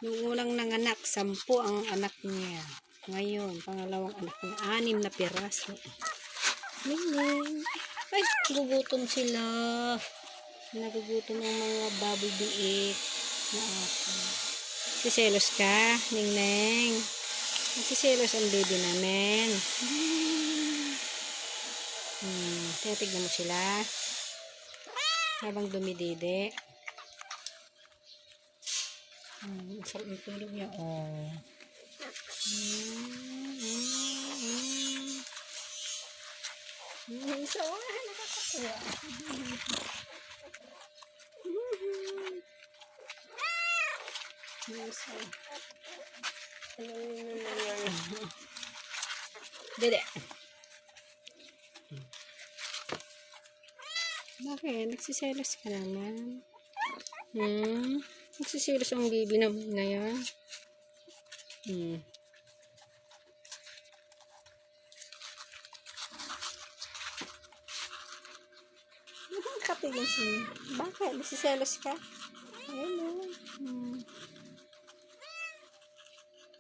Yung unang nanganak, 10 ang anak niya. Ngayon, pangalawang anak niya, 6 na piraso. Ning. Ay, gugutom sila. Nagugutom ang mga baboy biik na ako. Siselos ka, Ning. Siselos ang baby namin. Tignan mo sila. Habang dumidede. Sarap ng tulog niya. Oh. So, nakakatuwa. Dede. Bakit? Nagsiselos ka naman. Nagsiselos ang baby naman na yan. Kapigan siya. Bakit? Nagsiselos ka? Ayun o.